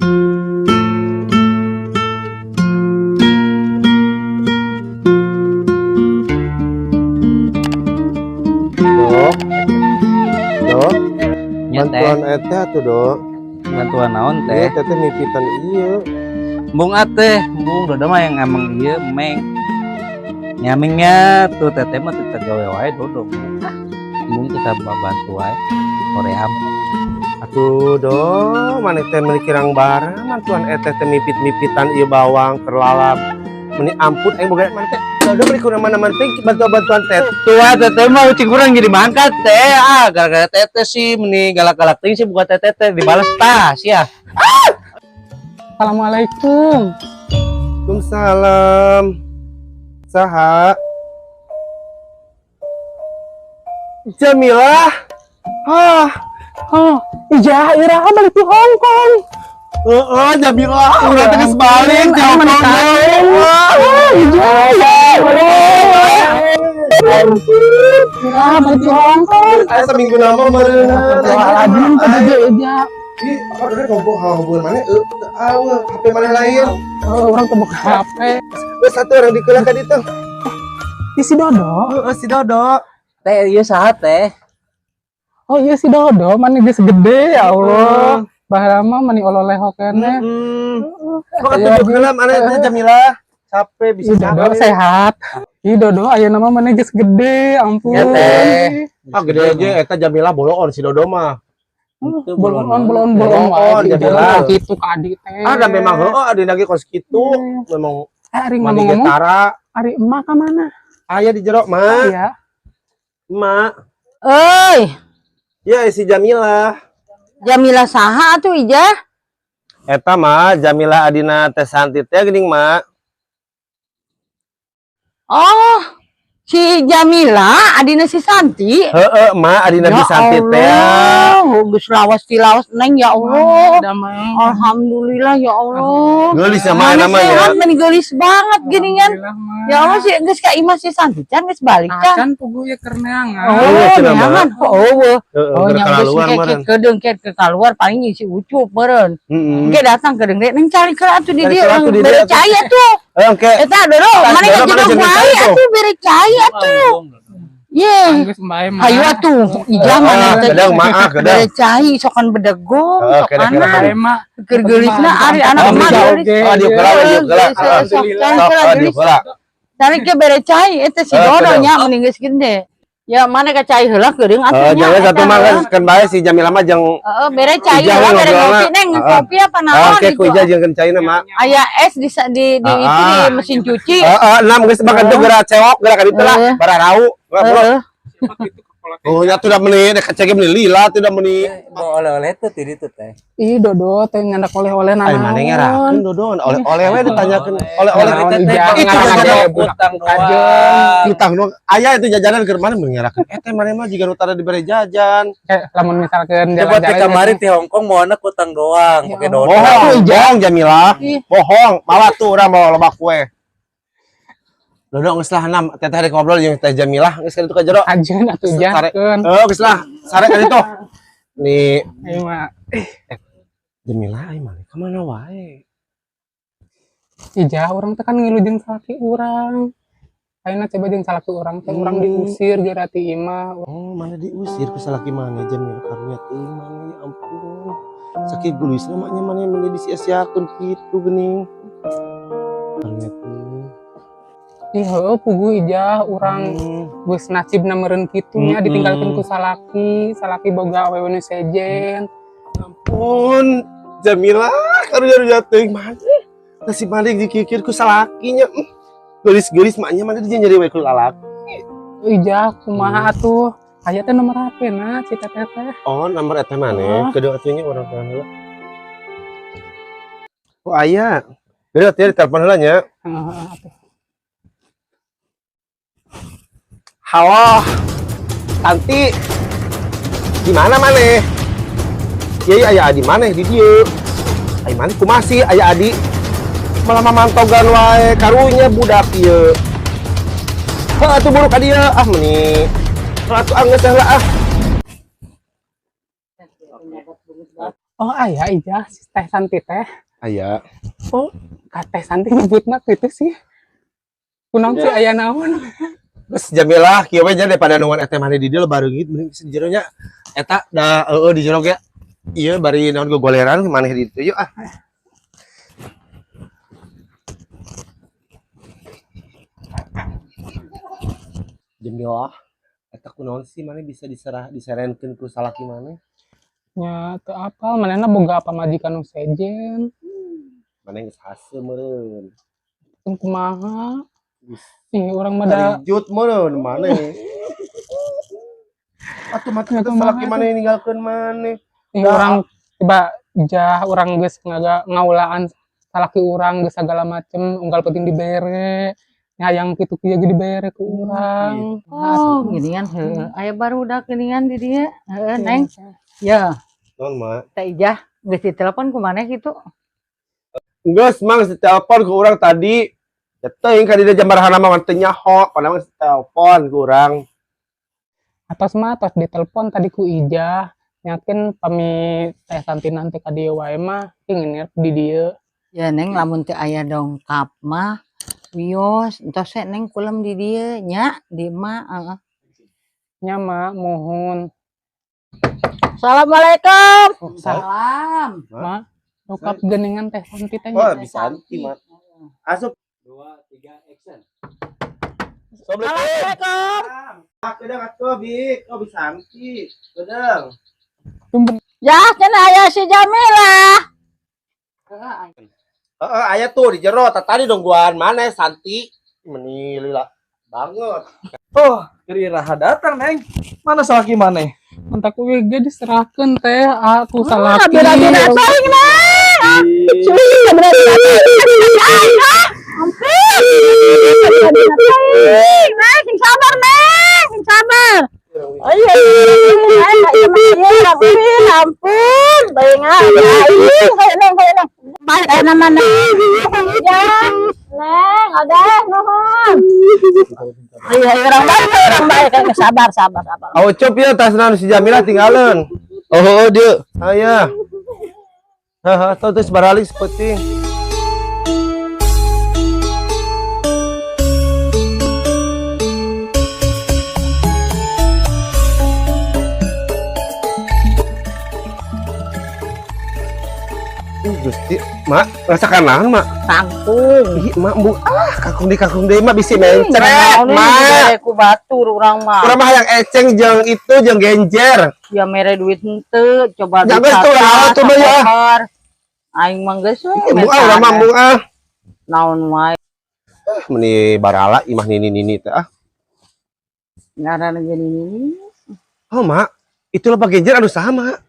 Dok, dok, Nya teh, bantuan eta tuh dok. bantuan naon Iya, teh? teteh mipitan iya. Bung ateh, bung dodo mah yang emang ieu meng. Nyamingnya tuh teteh mah teu gawe wae dodo. Bung kita bantu wae Korea. Atuh dok, mana teh meuli kirang bara, bantuan eta teh mipit-mipitan ieu bawang kerlalap. Meni ampun aing boga mana teh. Dodo meuli kurang mana-mana teh bantuan teh. Tua teteh mah ucing kurang jadi mangkat teh. Gara-gara teteh sih meni galak-galak teuing sih buka teteh dibales tas ya. Assalamualaikum. Waalaikumsalam. Saha? Jamilah. Ija, Ira balik ke Hong Kong. Jamilah. Udah geus balik jauh. Ija, Ira balik ke Hong Kong. Aya seminggu nama meureun. Aladin tadi Ija. Ih, apa udah ngobrol hubungan mana? HP mana lain? Orang kebuka HP. Geus satu orang dikeula ka ditu. Si Dodo. Si Dodo. Teh ieu saha teh? Oh iya si Dodo, mana geus gede ya Allah. Bahrama mani ololeh kene. Kok atuh dikeula mana teh Jamilah? Capek bisa Dodo sehat. Dodo aya nama mana geus gede, ampun. Ya, Teh. Gede aja eta Jamilah boloon si Dodo mah. Bolon Jamilah. gitu ka adik teh. Ada memang ada lagi kos kitu memang Ari mandi ngomong-ngomong, getara. Ari emak ka mana? Aya di jero mah. Iya. Emak. Euy, Ya si Jamilah. Jamilah saha atuh Ija? Eta mah Jamilah adina teh Santi teh geuning mah. Oh, si Jamilah adina si Santi. Heeh, mah adina di Santi teh. Allah, geus lawas tilawas neng ya Allah. Damai. Alhamdulillah ya Allah. Geulis sama Mana namanya. sehat meni geulis banget gini kan. Ya Allah sih geus ka imah si Santi can geus balik can. Can pugu ya kerneangan. Oh, iya, cenah, nyaman. Oh, Heeh, nya geus keluar meureun. kedeung ke keluar paling si Ucup meureun. Heeh. Engke datang kedeung neng cari ke atuh di Cari dieu ke atuh di dieu, atuh. percaya tuh. Oke. Eta dulu mana Dodo, geus mana jeung jeung wae tuh? atuh percaya tuh. Ye. Geus mbae mah. Hayu atuh, ija mana teh. Gedang maaf, gedang. Bere cai sokan bedegong, Kira-kira. sokanan. Mbae mah. Keur geulisna ari anak Oh, emak bisa, geulis. oke. Ah, diuk heula, diuk heula. Alhamdulillah. Diuk heula. Cari ke bere cai eta si Oh, Dodo kedeng. nya mending geus gede. Ya mana ka cai heula geureung atuh nya. Jangan satu mah kan bae si Jamilah mah jeung Heeh, bere cai Ija heula bere ngobrolna. ngopi neng, kopi apa naon oke ku gitu. ija jeung caina mah. Aya es di itu di mesin cuci. Enam geus makan teh geura ceok geura ka ditu lah, bara rau. Heeh. Oh, nya tidak meni dek cek meni lila tidak meni. Mau oleh-oleh tuh di ditu teh. Ih Dodo teh nyandak oleh-oleh Ai mana ngerakeun Dodon oleh-oleh we ditanyakeun oleh-oleh Naon, teh. Ija, Itu ngarang jajanan ge, utang doang. utang dong. Aya itu jajanan keur mana mengerakeun. Teh mana mah jiga nu tara dibere jajan. Lamun misalkan Coba teh jalan-jalan kemarin di Hong Kong mau anak utang doang, pakai dodo. Bohong Jamilah. Bohong, malah tuh urang bawa loba kue. Dodong geus lah enam teteh rek ngobrol jeung Teh Jamilah geus ka ditu ka jero. ajeun atuh jankeun. Geus lah, sare ka ditu. Nih, Ieu mah Jamilah ai mah ka mana wae. Ija urang teh kan ngilu jeung salaki urang. Ayeuna coba jeung salaki urang teh urang diusir geura ti imah. Oh, mana diusir ku salaki mana Jamilah karunya teuing mana ya ampun. Sakit gulis namanya mana yang menjadi sia-siakeun kitu geuning. Karunya teuing. Ih heueuh pugu Ija urang geus nasibna meureun kitu nya ditinggalkeun ku salaki boga awewe nu sejen. Ampun, Jamilah karunya teuing mana. Nasib mana dikikir ku salakinya. Gelis-gelis maknya mana dia jadi wae ku lalaki. Ija kumaha atuh? Aya teh nomor HP na si teteh teh. Oh, nomor eta mana? Kedua atunya urang teh heula. Oh, aya. Geus atuh telepon heula nya. Heeh atuh. Halo, Tanti, di mana maneh? Iya ayah Adi maneh di dieu. Ai maneh kumasih ayah Adi. Malah mamantogan wae karunya budak ieu. Heuh atuh buru ka dieu meni. Atuh geus heula Oh ayah ija si Teh Santi teh. Aya. Oh Kak Teh Santi nyebutna gitu sih. Kunaon sih aya naon? Terus Jamilah kieu we nya daripada nungan eta mane di dieu bareungit mending sejero nya eta da di jero ge. Ieu bari naon gogoleran maneh di dieu ah. Jamilah eta kunaon sih maneh bisa diserenkeun ku salaki maneh? Nya teu apal manehna boga apa majikan nu sejen. Maneh geus haseuh meureun. Kan kumaha? Ih urang mah da Jut meureun maneh. Atuh mah teu salaki maneh ninggalkeun maneh. ih urang tiba jah urang geus ngaulaan salaki urang geus sagala macem unggal penting dibere. Hayang kitu kieu ge dibere ku urang. Oh, ginian heueuh. Aya barudak ginian di dieu. Heeh, Neng. Ya, Naon mah? Teh Ijah geus ditelepon ku maneh kitu. Geus mang telepon ke urang tadi. Ya teuing ka di jambarahanna mah teu nyaho, padahal telepon ku urang. Atos mah tos ditelepon tadi ku Ijah. Yakin pami Teh Santi nanti ka dieu wae mah ingin di dieu. Ya Neng lamun teu aya dongkap mah wios entos Neng kulem di dieu nya di mah heeh. Nya mah mohon. Assalamualaikum. Salam. Salam. Mah dongkap geuningan Teh Santi teh. Oh, bisa anti mah. Asup 2 3 action. Assalamualaikum. Kedeng atuh Bik, oh bisa anti. Kedeng. Ya, cenah aya si Jamila. Heeh, aya tuh di jero, tadi dongguan mana Santi. Meni lila banget. Oh, kira datang, Neng. Mana salaki maneh? Entak we ge diserahkeun teh aku salaki. Beda-beda saing Neng. Neng, sing sabar Neng, sing sabar. Oh iya, ampun, bayang Neng. Baik, nama Neng. Neng, ada nuhun. Iya, orang baik, sabar. Ayo cop ya tasna si Jamila tinggalin. Oh, dia. Aya. Haha, terus baralik seperti. Gusti, mak, rasakan naon, mak? Kangkung. Ih, mak, bu, kakung deui mah bisi mencret, mak. Ku batur urang mah. Urang mah hayang eceng jeung itu jeung genjer. Ya mere duit henteu, coba Ya, geus tuh, coba ya. Aing mah geus we. Bu, urang mah bu, Naon wae Meni barala imah nini teh ah. ngaranna gini. Oh, mak, itu loba genjer anu saha, mak?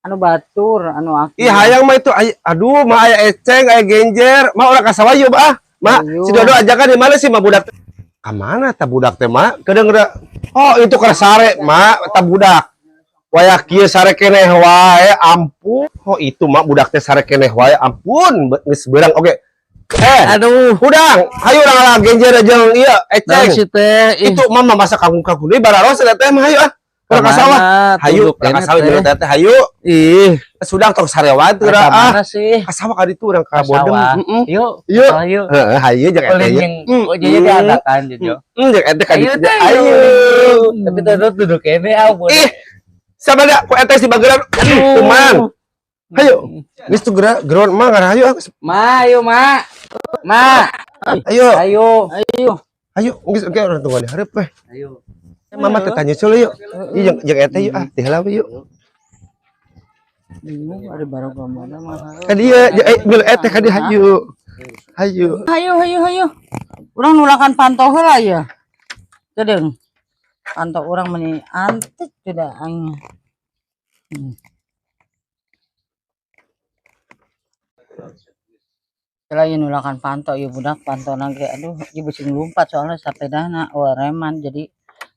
Anu batur, anu aki. Ih, hayang mah itu aduh, mah aya eceng, aya genjer. Mah urang kasawayu, Mbah. Mak, Ayo. si Dodo ajakan di mana sih mah budak? Ka mana tah budak teh, Mak? Kedeung oh, itu keur sare, Mak, tah budak. Waya kieu sare keneh wae, ampun. Oh, itu Mak budak teh sare keneh wae, ampun. Geus beurang oge. Aduh, Hudang, hayu urang ngalah genjer jeung ieu eceng. si teh. Itu mah masak kangkung-kangkung deui bararos eta teh mah hayu ah. Urang kasawah. Hayu, urang kasawah jeung teh hayu. Ih, Sudah tong sarewa teu ka ah. mana sih? Kasawa ka ditu urang ka bodem. Heeh. Yuk, Yuk. yuk. Heeh, hayu jeung eta Boleh ye. yang jadi diadakan jadi. Jeung eta ka Ayo ditu. teh, Ayo. Tapi tuh duduk ini boleh. Ih. Sabada ku eta si bageran. Kuman. Hayu. Geus tu geron mah ngara hayu. Ma, ayo, Ma. Ma, Ayo. ayo. Ayo, geus oke urang tunggu di hareup we. Ayo. Mama teh tanya sul yuk. Ieu jeung eta yuk ah, teh heula we yuk. Bingung ada barokah mana mah. Ka dieu, geul eta ka dieu hayu. Hayu. Hayu. Urang nulakan pantau heula ya. Gedeung. Pantau urang meni antik tidak aing. Selain nulakan pantau ya budak pantau ge aduh ieu beusi ngumpat soalnya sapedana reman jadi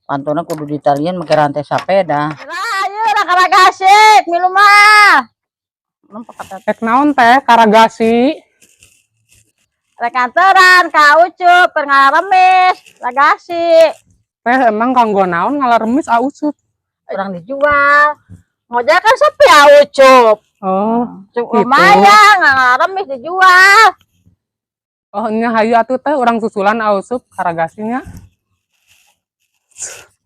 pantona kudu ditalian make rantai sapeda. Ayo raka-raka milu mah. Rek naon teh karagasi. Rek anteran ka Ucup keur ngaramis lagasi. Teh emang kanggo naon ngalaremis ausup. Urang dijual. Ngojek kan sepi Ucup. Oh, Lumayan, nggak remis dijual. oh ini hayu atuh teh orang susulan ausup karagasinya.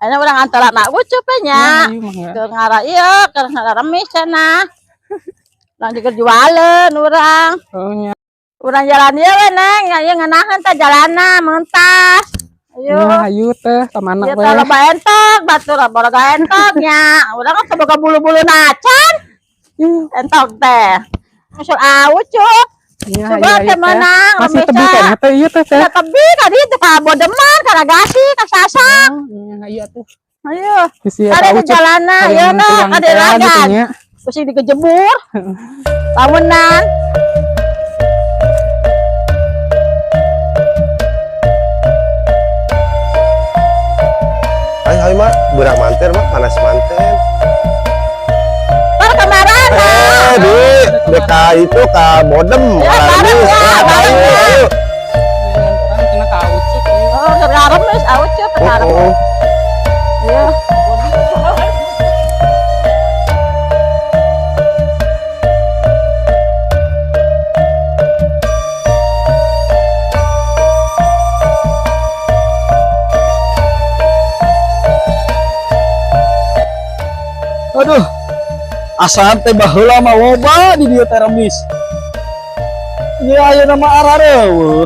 Ini orang antara nak bucupnya. Hayu mah enggak. Ke ngara iya, ke ngara remis sana. Lang juga jualan orang. Oh nya. Orang jalan dia we neng, ya nganahan teh jalana mentas. Ayo. Nya hayu teh kemana Dia we? teh loba entok, batur boga entoknya. Urang kan boga bulu-bulu nacan. Entok teh. Musul awut cuk. Nya Coba hayu teh teh. menang, Masih tebi kan teh ieu teh teh. Ya tebi ka ditu ka Bodeman, ka Ragasi, ka Sasak. Nya hayu atuh. Ayo. Bisi Ada tahu ke jalana, ya na, ada lagan. Terus dikejebur. Bangunan. Hai mak, budak manten mak, panas manten. Par kemarin. Di deka itu ka Bodem, Ya, Remis. bareng, ya, bareng, ya. Ayo. Orang kena kaucuk. Oh, keremis awet cuy, pengaruh. Oh, Iya. Aduh, asal teh baheula mah loba di dieu teh remis. Ieu ayeuna mah arareueuh.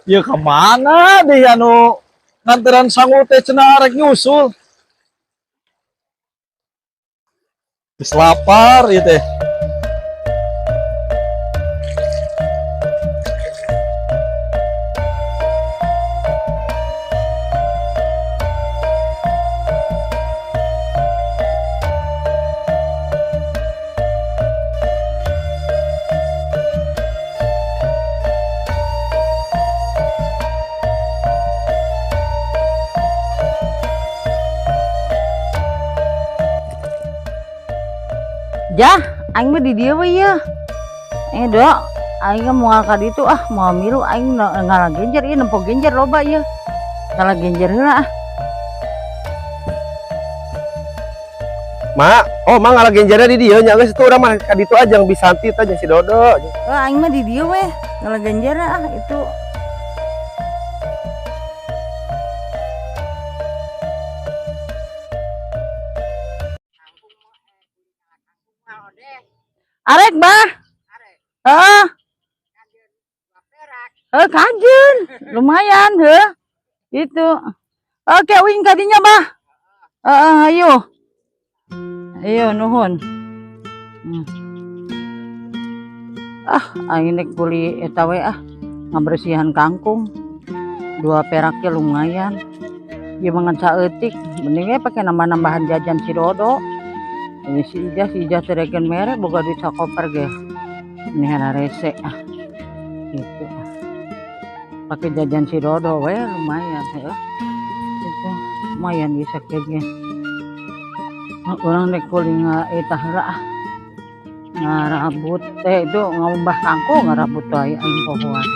Ieu kemana deh anu nganteran sangu teh cenah arek nyusul. Geus lapar ieu teh. Jah, aing mah di dieu we ieu. Dok, aing mau ka ditu mau milu aing ngalah genjer ieu nempo genjer loba ieu. Ngalah genjer heula ah. mak, oh mak ngalah genjernya di dia, nya geus itu urang mah ka ditu aja yang bisa antit aja si Dodo. Aing mah di dieu we, ngalah genjer itu. Arek bah. Kajen. Lumayan heuh. Itu. Oke, wing kadinya bah. Ayo. Ayo nuhun. Aing nek kuli eta we ngabersihan kangkung. 2 peraknya lumayan. Ieu mangan saeutik, mending we pake nambah-nambahan jajan si Dodo. Ini si Ijah teregen merek boga duit sakoper ge. Ini hana rese gitu. Pakai jajan si Dodo we lumayan ya. Itu lumayan bisa kayaknya. Orang nek kuling eta heula ngarabut teh itu ngambah kangkung ngarabut wae aing pohoan.